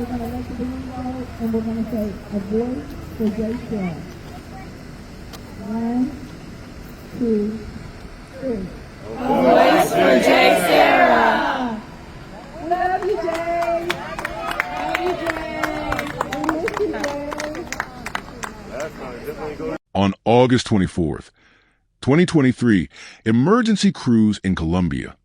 We're going to let the balloon go, and we're going to say a voice for Jaylen. 1, 2, 3. Voice for Jay Sarah. Love you, Jay. Love you, Jay. We miss you, Jay. On August 24th, 2023, emergency crews in Columbia,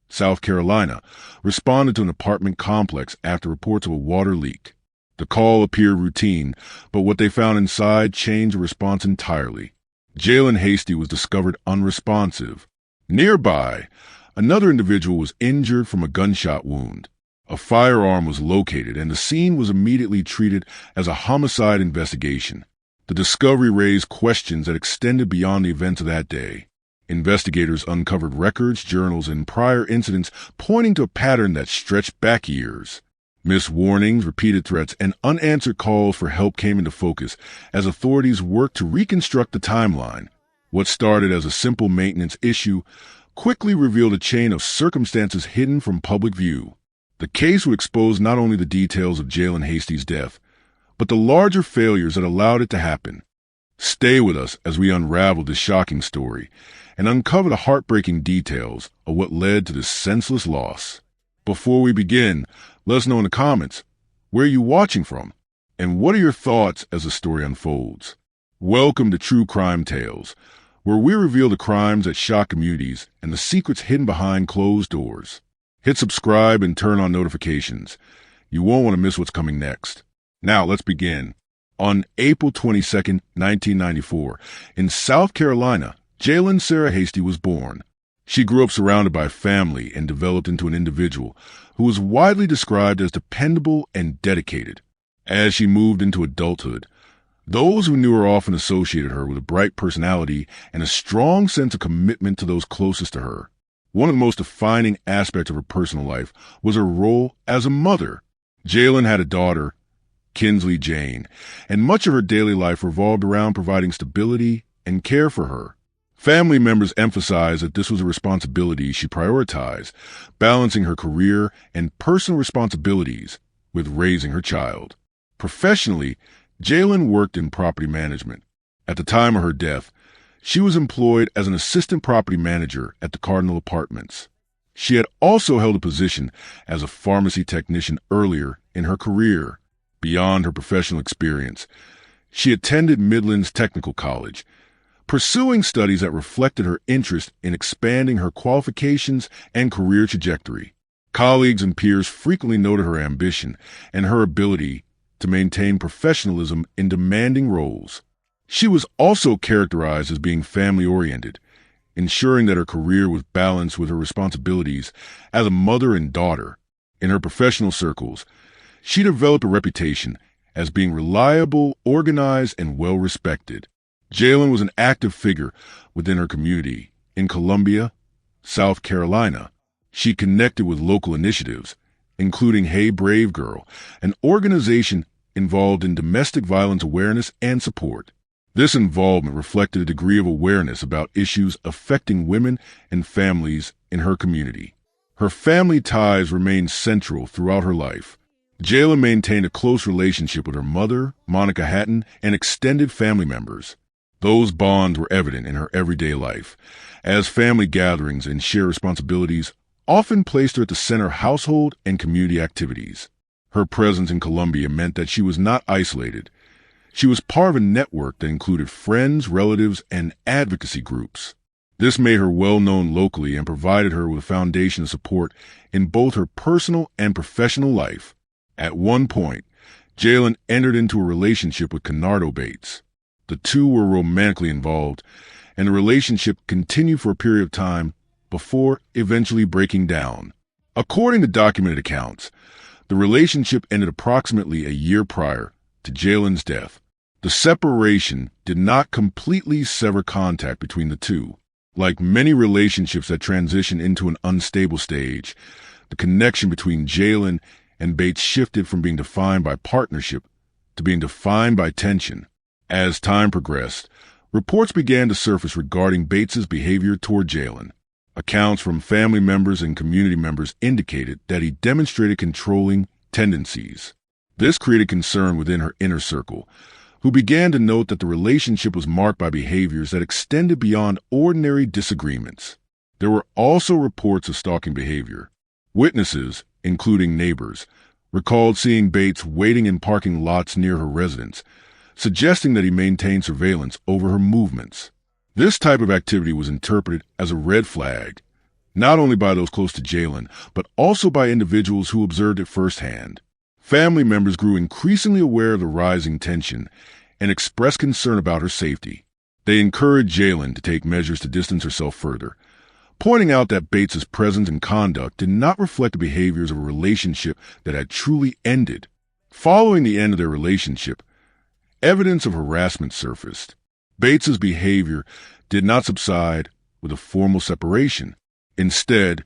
South Carolina, responded to an apartment complex after reports of a water leak. The call appeared routine, but what they found inside changed the response entirely. Jaylan Hasty was discovered unresponsive. Nearby, another individual was injured from a gunshot wound. A firearm was located, and the scene was immediately treated as a homicide investigation. The discovery raised questions that extended beyond the events of that day. Investigators uncovered records, journals, and prior incidents pointing to a pattern that stretched back years. Missed warnings, repeated threats, and unanswered calls for help came into focus as authorities worked to reconstruct the timeline. What started as a simple maintenance issue quickly revealed a chain of circumstances hidden from public view. The case would expose not only the details of Jaylan Hasty's death, but the larger failures that allowed it to happen. Stay with us as we unravel this shocking story and uncover the heartbreaking details of what led to this senseless loss. Before we begin, let us know in the comments, where are you watching from? And what are your thoughts as the story unfolds? Welcome to True Crime Tales, where we reveal the crimes that shock communities and the secrets hidden behind closed doors. Hit subscribe and turn on notifications. You won't want to miss what's coming next. Now, let's begin. On April 22nd, 1994, in South Carolina, Jaylan Sarah Hasty was born. She grew up surrounded by family and developed into an individual who was widely described as dependable and dedicated. As she moved into adulthood, those who knew her often associated her with a bright personality and a strong sense of commitment to those closest to her. One of the most defining aspects of her personal life was her role as a mother. Jaylan had a daughter, Kinsley Jane, and much of her daily life revolved around providing stability and care for her. Family members emphasized that this was a responsibility she prioritized, balancing her career and personal responsibilities with raising her child. Professionally, Jaylan worked in property management. At the time of her death, she was employed as an assistant property manager at the Cardinal Apartments. She had also held a position as a pharmacy technician earlier in her career. Beyond her professional experience, she attended Midland's Technical College, pursuing studies that reflected her interest in expanding her qualifications and career trajectory. Colleagues and peers frequently noted her ambition and her ability to maintain professionalism in demanding roles. She was also characterized as being family-oriented, ensuring that her career was balanced with her responsibilities as a mother and daughter. In her professional circles, she developed a reputation as being reliable, organized, and well-respected. Jaylan was an active figure within her community. In Columbia, South Carolina, she connected with local initiatives, including Hey Brave Girl, an organization involved in domestic violence awareness and support. This involvement reflected a degree of awareness about issues affecting women and families in her community. Her family ties remained central throughout her life. Jaylan maintained a close relationship with her mother, Monica Hatton, and extended family members. Those bonds were evident in her everyday life, as family gatherings and shared responsibilities often placed her at the center of household and community activities. Her presence in Columbia meant that she was not isolated. She was part of a network that included friends, relatives, and advocacy groups. This made her well-known locally and provided her with a foundation of support in both her personal and professional life. At one point, Jaylan entered into a relationship with Kennardo Bates. The two were romantically involved, and the relationship continued for a period of time before eventually breaking down. According to documented accounts, the relationship ended approximately a year prior to Jaylan's death. The separation did not completely sever contact between the two. Like many relationships that transition into an unstable stage, the connection between Jaylan and Bates shifted from being defined by partnership to being defined by tension. As time progressed, reports began to surface regarding Bates's behavior toward Jaylan. Accounts from family members and community members indicated that he demonstrated controlling tendencies. This created concern within her inner circle, who began to note that the relationship was marked by behaviors that extended beyond ordinary disagreements. There were also reports of stalking behavior. Witnesses, including neighbors, recalled seeing Bates waiting in parking lots near her residence, suggesting that he maintained surveillance over her movements. This type of activity was interpreted as a red flag, not only by those close to Jaylen, but also by individuals who observed it firsthand. Family members grew increasingly aware of the rising tension and expressed concern about her safety. They encouraged Jaylen to take measures to distance herself further, pointing out that Bates's presence and conduct did not reflect the behaviors of a relationship that had truly ended. Following the end of their relationship, evidence of harassment surfaced. Bates's behavior did not subside with a formal separation. Instead,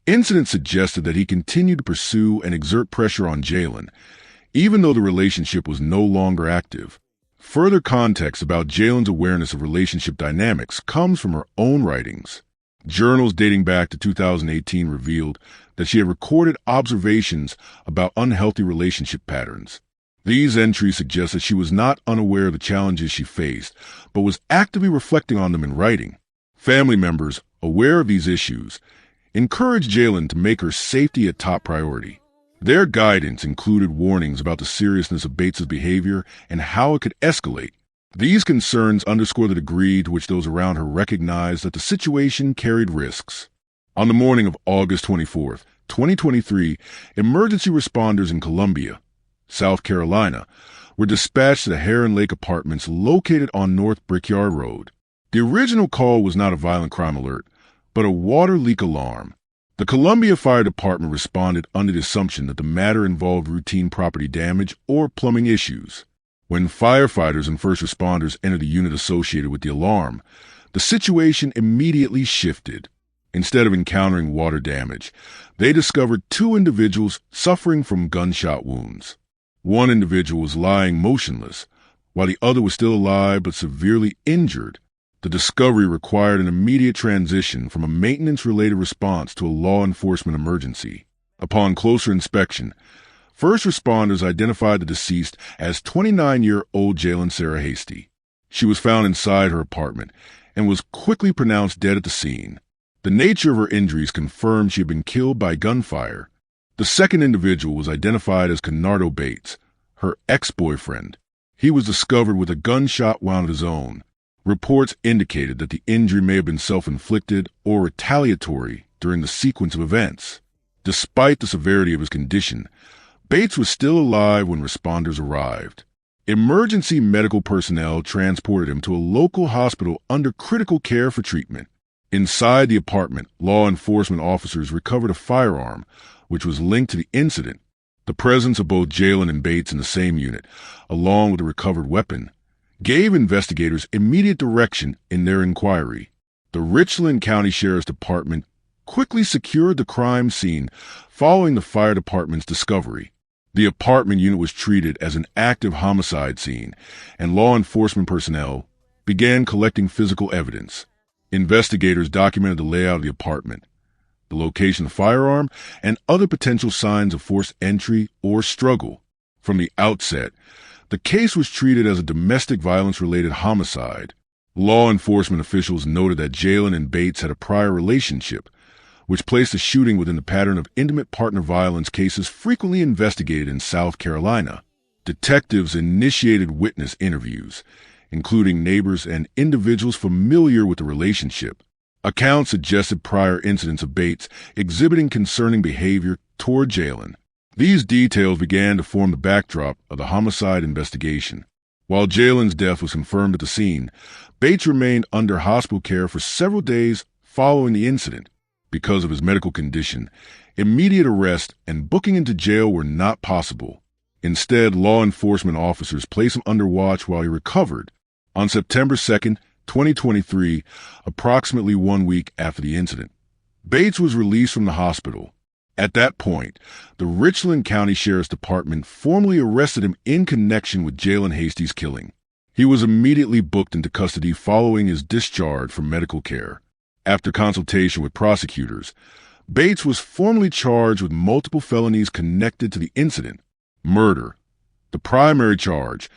incidents suggested that he continued to pursue and exert pressure on Jaylen, even though the relationship was no longer active. Further context about Jaylen's awareness of relationship dynamics comes from her own writings. Journals dating back to 2018 revealed that she had recorded observations about unhealthy relationship patterns. These entries suggest that she was not unaware of the challenges she faced, but was actively reflecting on them in writing. Family members, aware of these issues, encouraged Jaylen to make her safety a top priority. Their guidance included warnings about the seriousness of Bates's behavior and how it could escalate. These concerns underscore the degree to which those around her recognized that the situation carried risks. On the morning of August 24, 2023, emergency responders in Columbia, South Carolina, were dispatched to the Heron Lake Apartments located on North Brickyard Road. The original call was not a violent crime alert, but a water leak alarm. The Columbia Fire Department responded under the assumption that the matter involved routine property damage or plumbing issues. When firefighters and first responders entered the unit associated with the alarm, the situation immediately shifted. Instead of encountering water damage, they discovered two individuals suffering from gunshot wounds. One individual was lying motionless, while the other was still alive but severely injured. The discovery required an immediate transition from a maintenance-related response to a law enforcement emergency. Upon closer inspection, first responders identified the deceased as 29-year-old Jaylan Hasty. She was found inside her apartment and was quickly pronounced dead at the scene. The nature of her injuries confirmed she had been killed by gunfire. The second individual was identified as Kenardo Bates, her ex-boyfriend. He was discovered with a gunshot wound of his own. Reports indicated that the injury may have been self-inflicted or retaliatory during the sequence of events. Despite the severity of his condition, Bates was still alive when responders arrived. Emergency medical personnel transported him to a local hospital under critical care for treatment. Inside the apartment, law enforcement officers recovered a firearm, which was linked to the incident. The presence of both Jaylen and Bates in the same unit, along with the recovered weapon, gave investigators immediate direction in their inquiry. The Richland County Sheriff's Department quickly secured the crime scene following the fire department's discovery. The apartment unit was treated as an active homicide scene, and law enforcement personnel began collecting physical evidence. Investigators documented the layout of the apartment, the location of the firearm, and other potential signs of forced entry or struggle. From the outset, the case was treated as a domestic violence-related homicide. Law enforcement officials noted that Jaylen and Bates had a prior relationship, which placed the shooting within the pattern of intimate partner violence cases frequently investigated in South Carolina. Detectives initiated witness interviews, including neighbors and individuals familiar with the relationship. Accounts suggested prior incidents of Bates exhibiting concerning behavior toward Jaylen. These details began to form the backdrop of the homicide investigation. While Jaylen's death was confirmed at the scene, Bates remained under hospital care for several days following the incident. Because of his medical condition, immediate arrest and booking into jail were not possible. Instead, law enforcement officers placed him under watch while he recovered. On September 2, 2023, approximately 1 week after the incident, Bates was released from the hospital. At that point, the Richland County Sheriff's Department formally arrested him in connection with Jaylan Hasty's killing. He was immediately booked into custody following his discharge from medical care. After consultation with prosecutors, Bates was formally charged with multiple felonies connected to the incident: murder, the primary charge,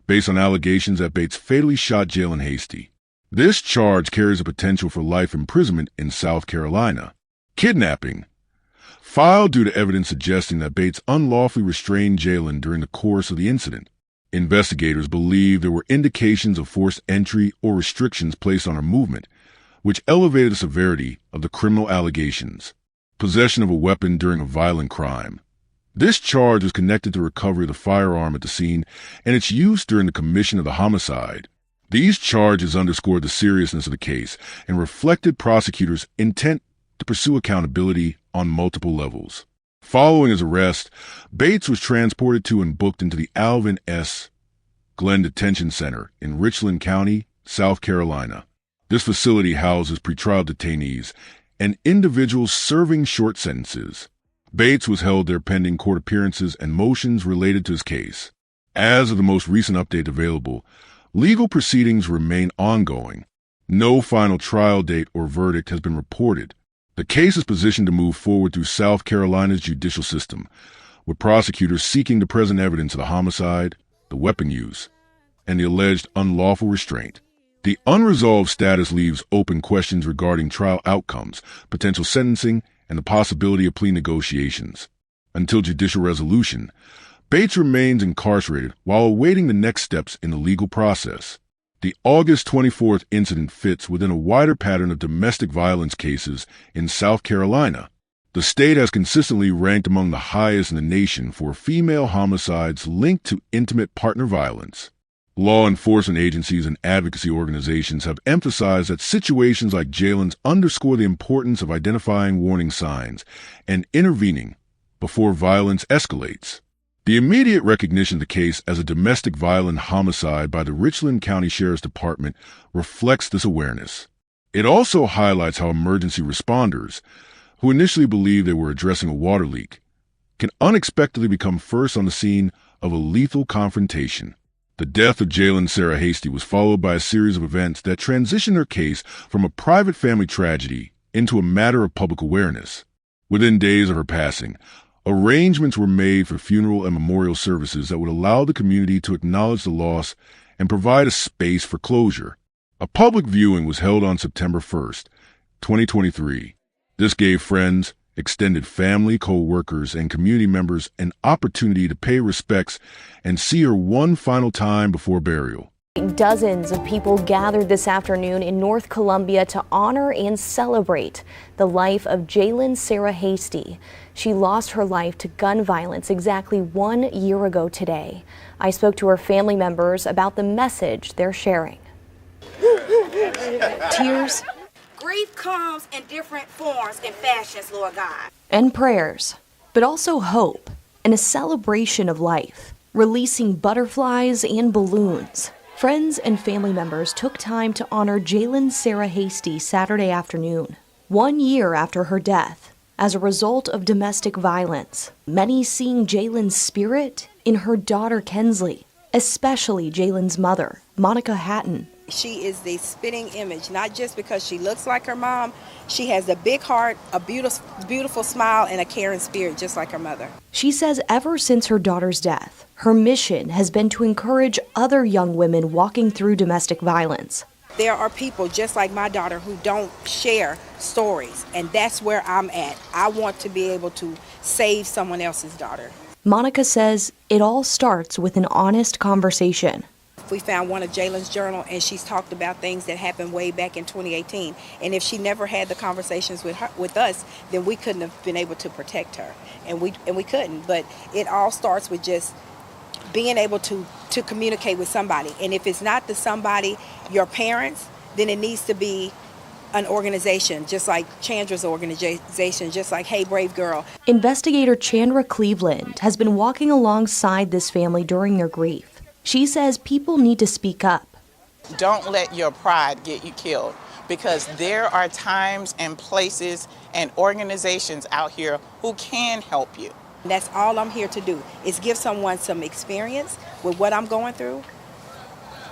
based on allegations that Bates fatally shot Jaylan Hasty. This charge carries a potential for life imprisonment in South Carolina. Kidnapping, filed due to evidence suggesting that Bates unlawfully restrained Jaylen during the course of the incident. Investigators believe there were indications of forced entry or restrictions placed on her movement, which elevated the severity of the criminal allegations. Possession of a weapon during a violent crime. This charge is connected to the recovery of the firearm at the scene and its use during the commission of the homicide. These charges underscored the seriousness of the case and reflected prosecutors' intent to pursue accountability on multiple levels. Following his arrest, Bates was transported to and booked into the Alvin S. Glenn Detention Center in Richland County, South Carolina. This facility houses pretrial detainees and individuals serving short sentences. Bates was held there pending court appearances and motions related to his case. As of the most recent update available, legal proceedings remain ongoing. No final trial date or verdict has been reported. The case is positioned to move forward through South Carolina's judicial system, with prosecutors seeking to present evidence of the homicide, the weapon use, and the alleged unlawful restraint. The unresolved status leaves open questions regarding trial outcomes, potential sentencing, and the possibility of plea negotiations. Until judicial resolution, Bates remains incarcerated while awaiting the next steps in the legal process. The August 24th incident fits within a wider pattern of domestic violence cases in South Carolina. The state has consistently ranked among the highest in the nation for female homicides linked to intimate partner violence. Law enforcement agencies and advocacy organizations have emphasized that situations like Jaylen's underscore the importance of identifying warning signs and intervening before violence escalates. The immediate recognition of the case as a domestic violent homicide by the Richland County Sheriff's Department reflects this awareness. It also highlights how emergency responders, who initially believed they were addressing a water leak, can unexpectedly become first on the scene of a lethal confrontation. The death of Jaylan Sarah Hasty was followed by a series of events that transitioned her case from a private family tragedy into a matter of public awareness. Within days of her passing, arrangements were made for funeral and memorial services that would allow the community to acknowledge the loss and provide a space for closure. A public viewing was held on September 1st, 2023. This gave friends, extended family, co-workers, and community members an opportunity to pay respects and see her one final time before burial. Dozens of people gathered this afternoon in North Columbia to honor and celebrate the life of Jaylan Sarah Hasty. She lost her life to gun violence exactly 1 year ago today. I spoke to her family members about the message they're sharing. Tears. Grief comes in different forms and fashions, Lord God. And prayers, but also hope and a celebration of life, releasing butterflies and balloons. Friends and family members took time to honor Jaylan Sarah Hasty Saturday afternoon, 1 year after her death, as a result of domestic violence. Many seeing Jaylan's spirit in her daughter Kensley, especially Jaylan's mother, Monica Hatton. She is the spitting image, not just because she looks like her mom. She has a big heart, a beautiful smile, and a caring spirit, just like her mother. She says ever since her daughter's death, her mission has been to encourage other young women walking through domestic violence. There are people just like my daughter who don't share stories, and that's where I'm at. I want to be able to save someone else's daughter. Monica says it all starts with an honest conversation. We found one of Jaylen's journal, and she's talked about things that happened way back in 2018. And if she never had the conversations with us, then we couldn't have been able to protect her, and we couldn't. But it all starts with just being able to communicate with somebody. And if it's not the somebody, your parents, then it needs to be an organization, just like Chandra's organization, just like Hey Brave Girl. Investigator Chandra Cleveland has been walking alongside this family during their grief. She says people need to speak up. Don't let your pride get you killed, because there are times and places and organizations out here who can help you. That's all I'm here to do, is give someone some experience with what I'm going through,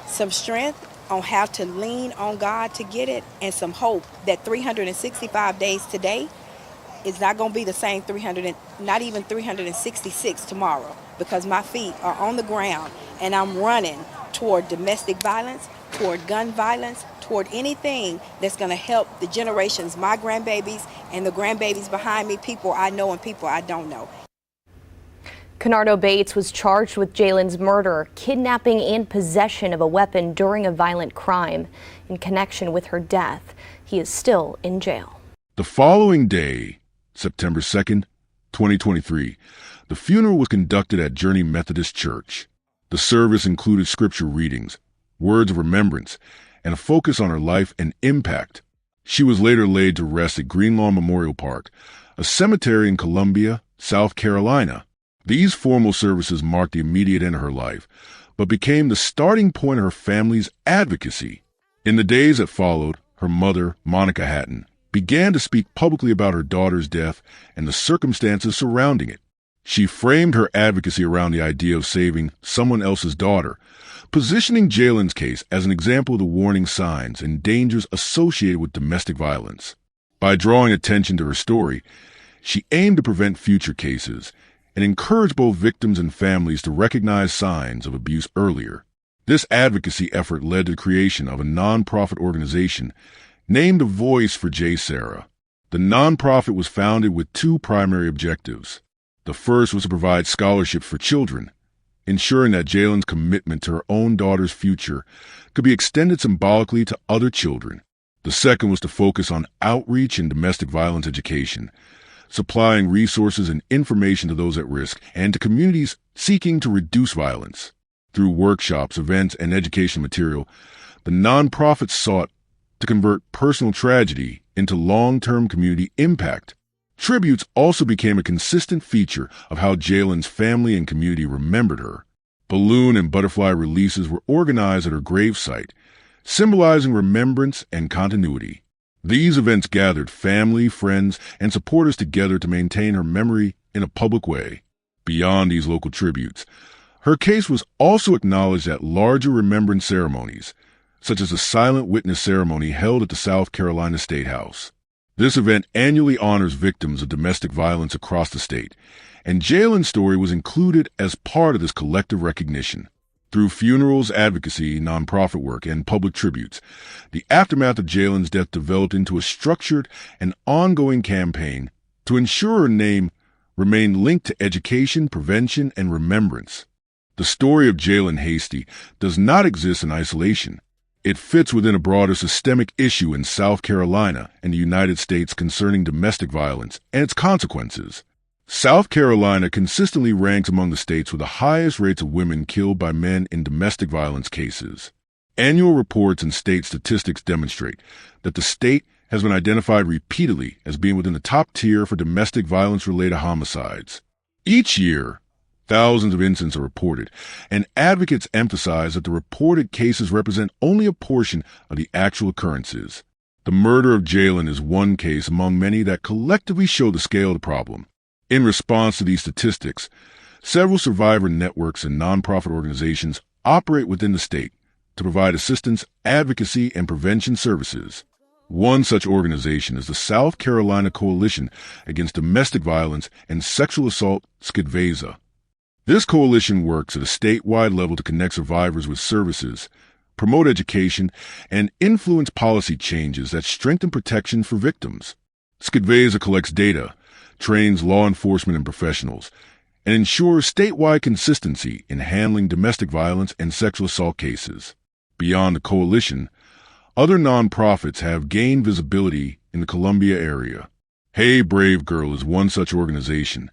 some strength on how to lean on God to get it, and some hope that 365 days today, it's not going to be the same 300, not even 366 tomorrow, because my feet are on the ground and I'm running toward domestic violence, toward gun violence, toward anything that's going to help the generations, my grandbabies and the grandbabies behind me, people I know and people I don't know. Kenardo Bates was charged with Jaylen's murder, kidnapping, and possession of a weapon during a violent crime. In connection with her death, he is still in jail. The following day, September 2nd, 2023, the funeral was conducted at Journey Methodist Church. The service included scripture readings, words of remembrance, and a focus on her life and impact. She was later laid to rest at Greenlawn Memorial Park, a cemetery in Columbia, South Carolina. These formal services marked the immediate end of her life, but became the starting point of her family's advocacy. In the days that followed, her mother, Monica Hatton, began to speak publicly about her daughter's death and the circumstances surrounding it. She framed her advocacy around the idea of saving someone else's daughter, positioning Jaylen's case as an example of the warning signs and dangers associated with domestic violence. By drawing attention to her story, she aimed to prevent future cases and encourage both victims and families to recognize signs of abuse earlier. This advocacy effort led to the creation of a nonprofit organization named A Voice for J. Sarah. The nonprofit was founded with two primary objectives. The first was to provide scholarships for children, ensuring that Jaylen's commitment to her own daughter's future could be extended symbolically to other children. The second was to focus on outreach and domestic violence education, supplying resources and information to those at risk and to communities seeking to reduce violence. Through workshops, events, and education material, the nonprofit sought to convert personal tragedy into long-term community impact. Tributes also became a consistent feature of how Jaylen's family and community remembered her. Balloon and butterfly releases were organized at her gravesite, symbolizing remembrance and continuity. These events gathered family, friends, and supporters together to maintain her memory in a public way. Beyond these local tributes, her case was also acknowledged at larger remembrance ceremonies, such as the silent witness ceremony held at the South Carolina State House. This event annually honors victims of domestic violence across the state, and Jaylen's story was included as part of this collective recognition. Through funerals, advocacy, nonprofit work, and public tributes, the aftermath of Jaylen's death developed into a structured and ongoing campaign to ensure her name remained linked to education, prevention, and remembrance. The story of Jaylan Hasty does not exist in isolation. It fits within a broader systemic issue in South Carolina and the United States concerning domestic violence and its consequences. South Carolina consistently ranks among the states with the highest rates of women killed by men in domestic violence cases. Annual reports and state statistics demonstrate that the state has been identified repeatedly as being within the top tier for domestic violence-related homicides. Each year, thousands of incidents are reported, and advocates emphasize that the reported cases represent only a portion of the actual occurrences. The murder of Jaylen is one case among many that collectively show the scale of the problem. In response to these statistics, several survivor networks and nonprofit organizations operate within the state to provide assistance, advocacy, and prevention services. One such organization is the South Carolina Coalition Against Domestic Violence and Sexual Assault, SCDVASA. This coalition works at a statewide level to connect survivors with services, promote education, and influence policy changes that strengthen protection for victims. SCDVASA collects data, trains law enforcement and professionals, and ensures statewide consistency in handling domestic violence and sexual assault cases. Beyond the coalition, other nonprofits have gained visibility in the Columbia area. Hey Brave Girl is one such organization,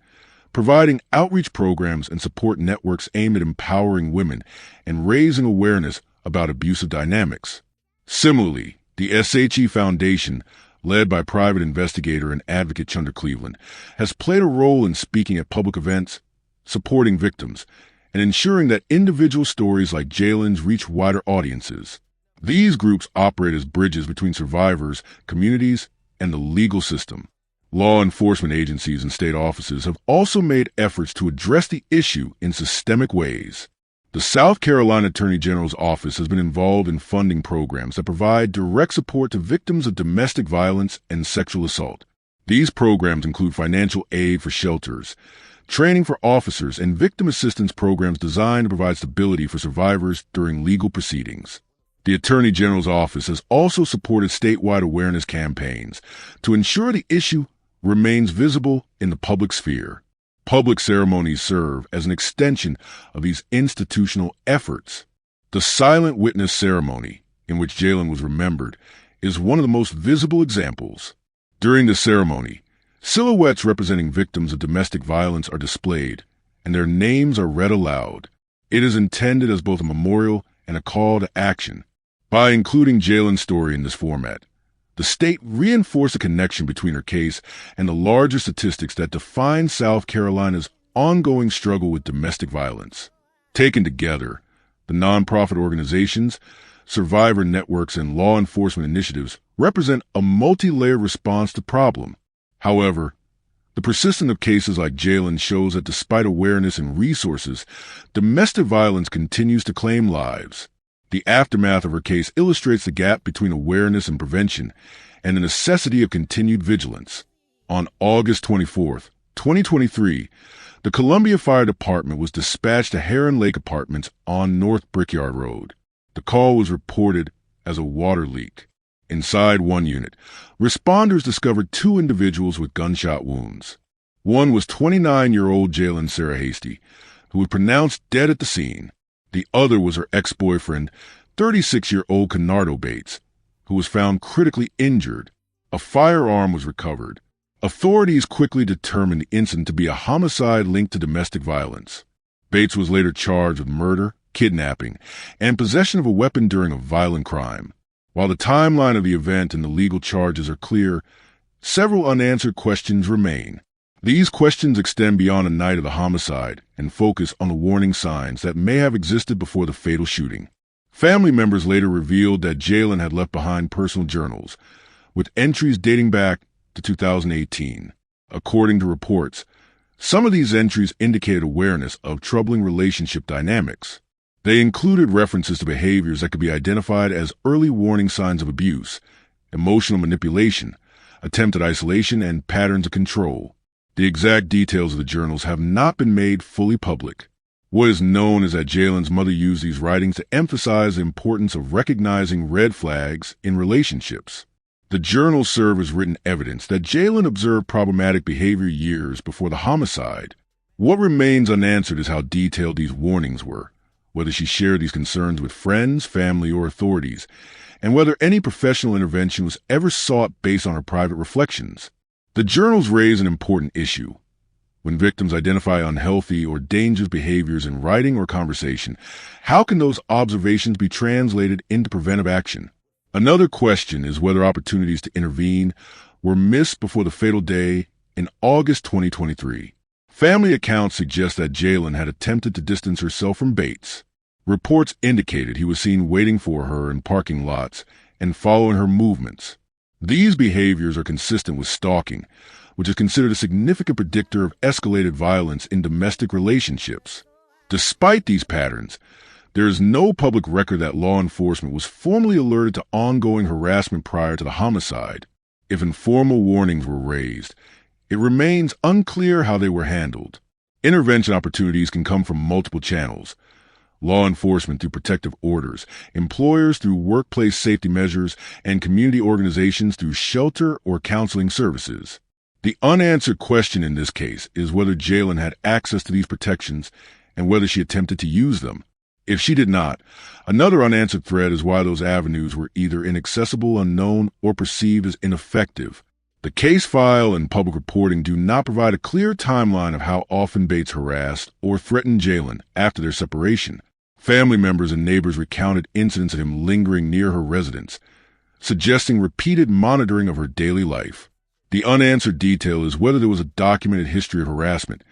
providing outreach programs and support networks aimed at empowering women and raising awareness about abusive dynamics. Similarly, the SHE Foundation, led by private investigator and advocate Chunder Cleveland, has played a role in speaking at public events, supporting victims, and ensuring that individual stories like Jaylen's reach wider audiences. These groups operate as bridges between survivors, communities, and the legal system. Law enforcement agencies and state offices have also made efforts to address the issue in systemic ways. The South Carolina Attorney General's office has been involved in funding programs that provide direct support to victims of domestic violence and sexual assault. These programs include financial aid for shelters, training for officers, and victim assistance programs designed to provide stability for survivors during legal proceedings. The Attorney General's office has also supported statewide awareness campaigns to ensure the issue remains visible in the public sphere. Public ceremonies serve as an extension of these institutional efforts. The silent witness ceremony, in which Jaylen was remembered, is one of the most visible examples. During the ceremony, silhouettes representing victims of domestic violence are displayed, and their names are read aloud. It is intended as both a memorial and a call to action. By including Jaylen's story in this format, the state reinforced a connection between her case and the larger statistics that define South Carolina's ongoing struggle with domestic violence. Taken together, the nonprofit organizations, survivor networks, and law enforcement initiatives represent a multi-layered response to the problem. However, the persistence of cases like Jaylen shows that despite awareness and resources, domestic violence continues to claim lives. The aftermath of her case illustrates the gap between awareness and prevention and the necessity of continued vigilance. On August 24, 2023, the Columbia Fire Department was dispatched to Heron Lake Apartments on North Brickyard Road. The call was reported as a water leak. Inside one unit, responders discovered two individuals with gunshot wounds. One was 29-year-old Jaylan Hasty, who was pronounced dead at the scene. The other was her ex-boyfriend, 36-year-old Kennardo Bates, who was found critically injured. A firearm was recovered. Authorities quickly determined the incident to be a homicide linked to domestic violence. Bates was later charged with murder, kidnapping, and possession of a weapon during a violent crime. While the timeline of the event and the legal charges are clear, several unanswered questions remain. These questions extend beyond the night of the homicide and focus on the warning signs that may have existed before the fatal shooting. Family members later revealed that Jaylen had left behind personal journals, with entries dating back to 2018. According to reports, some of these entries indicated awareness of troubling relationship dynamics. They included references to behaviors that could be identified as early warning signs of abuse, emotional manipulation, attempted isolation, and patterns of control. The exact details of the journals have not been made fully public. What is known is that Jaylen's mother used these writings to emphasize the importance of recognizing red flags in relationships. The journals serve as written evidence that Jaylen observed problematic behavior years before the homicide. What remains unanswered is how detailed these warnings were, whether she shared these concerns with friends, family, or authorities, and whether any professional intervention was ever sought based on her private reflections. The journals raise an important issue. When victims identify unhealthy or dangerous behaviors in writing or conversation, how can those observations be translated into preventive action? Another question is whether opportunities to intervene were missed before the fatal day in August 2023. Family accounts suggest that Jaylen had attempted to distance herself from Bates. Reports indicated he was seen waiting for her in parking lots and following her movements. These behaviors are consistent with stalking, which is considered a significant predictor of escalated violence in domestic relationships. Despite these patterns, there is no public record that law enforcement was formally alerted to ongoing harassment prior to the homicide. If informal warnings were raised, it remains unclear how they were handled. Intervention opportunities can come from multiple channels: law enforcement through protective orders, employers through workplace safety measures, and community organizations through shelter or counseling services. The unanswered question in this case is whether Jaylen had access to these protections and whether she attempted to use them. If she did not, another unanswered thread is why those avenues were either inaccessible, unknown, or perceived as ineffective. The case file and public reporting do not provide a clear timeline of how often Bates harassed or threatened Jaylen after their separation. Family members and neighbors recounted incidents of him lingering near her residence, suggesting repeated monitoring of her daily life. The unanswered detail is whether there was a documented history of harassment,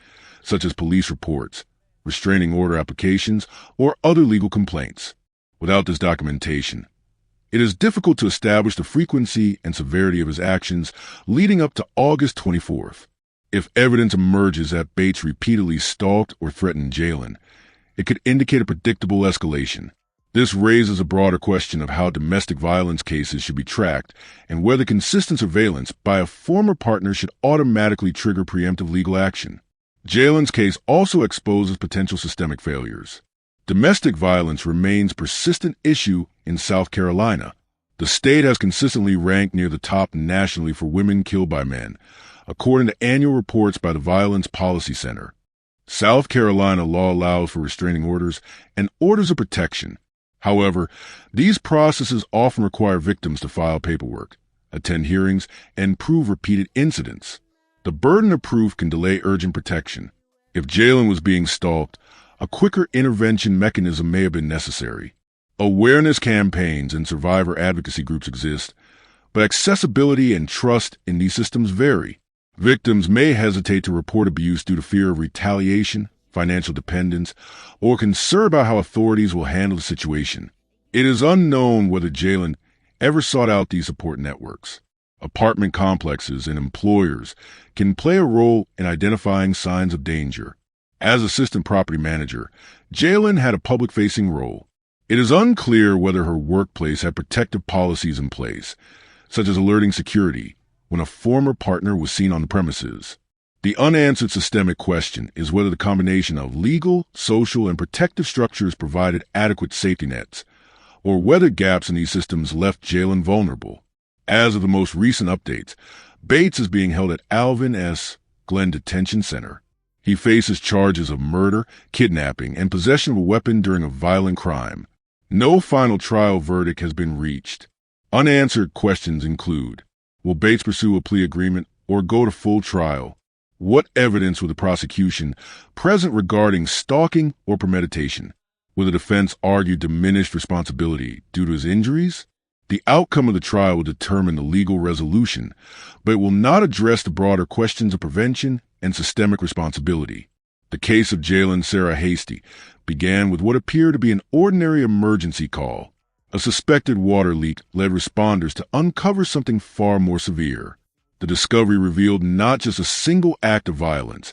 such as police reports, restraining order applications, or other legal complaints. Without this documentation, it is difficult to establish the frequency and severity of his actions leading up to August 24th. If evidence emerges that Bates repeatedly stalked or threatened Jaylen, it could indicate a predictable escalation. This raises a broader question of how domestic violence cases should be tracked and whether consistent surveillance by a former partner should automatically trigger preemptive legal action. Jaylen's case also exposes potential systemic failures. Domestic violence remains a persistent issue in South Carolina. The state has consistently ranked near the top nationally for women killed by men, according to annual reports by the Violence Policy Center. South Carolina law allows for restraining orders and orders of protection. However, these processes often require victims to file paperwork, attend hearings, and prove repeated incidents. The burden of proof can delay urgent protection. If Jaylen was being stalked, a quicker intervention mechanism may have been necessary. Awareness campaigns and survivor advocacy groups exist, but accessibility and trust in these systems vary. Victims may hesitate to report abuse due to fear of retaliation, financial dependence, or concern about how authorities will handle the situation. It is unknown whether Jaylen ever sought out these support networks. Apartment complexes and employers can play a role in identifying signs of danger. As assistant property manager, Jaylen had a public-facing role. It is unclear whether her workplace had protective policies in place, such as alerting security when a former partner was seen on the premises. The unanswered systemic question is whether the combination of legal, social, and protective structures provided adequate safety nets, or whether gaps in these systems left Jaylen vulnerable. As of the most recent updates, Bates is being held at Alvin S. Glenn Detention Center. He faces charges of murder, kidnapping, and possession of a weapon during a violent crime. No final trial verdict has been reached. Unanswered questions include: will Bates pursue a plea agreement or go to full trial? What evidence will the prosecution present regarding stalking or premeditation? Will the defense argue diminished responsibility due to his injuries? The outcome of the trial will determine the legal resolution, but it will not address the broader questions of prevention and systemic responsibility. The case of Jaylan Hasty began with what appeared to be an ordinary emergency call. A suspected water leak led responders to uncover something far more severe. The discovery revealed not just a single act of violence,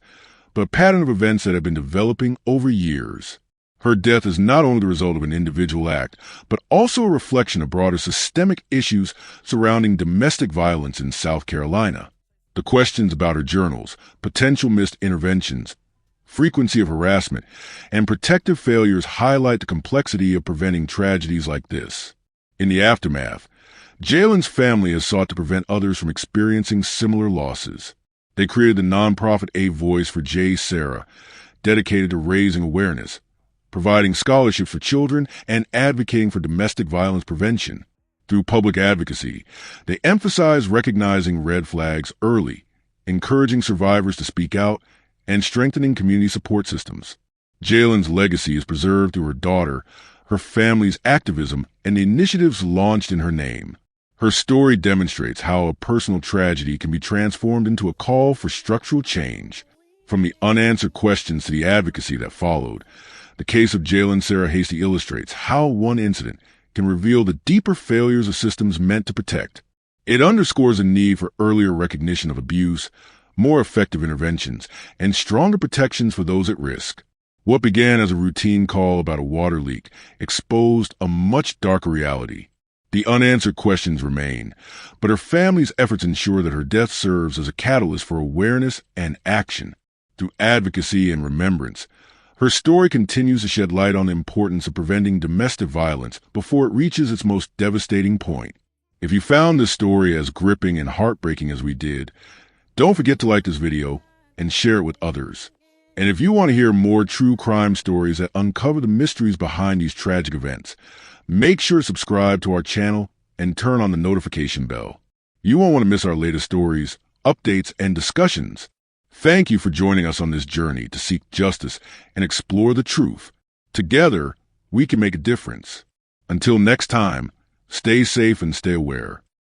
but a pattern of events that had been developing over years. Her death is not only the result of an individual act, but also a reflection of broader systemic issues surrounding domestic violence in South Carolina. The questions about her journals, potential missed interventions, frequency of harassment, and protective failures highlight the complexity of preventing tragedies like this. In the aftermath, Jaylen's family has sought to prevent others from experiencing similar losses. They created the nonprofit A Voice for J. Sarah, dedicated to raising awareness, providing scholarships for children, and advocating for domestic violence prevention. Through public advocacy, they emphasize recognizing red flags early, encouraging survivors to speak out, and strengthening community support systems. Jaylen's legacy is preserved through her daughter, her family's activism, and the initiatives launched in her name. Her story demonstrates how a personal tragedy can be transformed into a call for structural change. From the unanswered questions to the advocacy that followed, the case of Jaylan Hasty illustrates how one incident can reveal the deeper failures of systems meant to protect. It underscores a need for earlier recognition of abuse, more effective interventions, and stronger protections for those at risk. What began as a routine call about a water leak exposed a much darker reality. The unanswered questions remain, but her family's efforts ensure that her death serves as a catalyst for awareness and action. Through advocacy and remembrance, her story continues to shed light on the importance of preventing domestic violence before it reaches its most devastating point. If you found this story as gripping and heartbreaking as we did, don't forget to like this video and share it with others. And if you want to hear more true crime stories that uncover the mysteries behind these tragic events, make sure to subscribe to our channel and turn on the notification bell. You won't want to miss our latest stories, updates, and discussions. Thank you for joining us on this journey to seek justice and explore the truth. Together, we can make a difference. Until next time, stay safe and stay aware.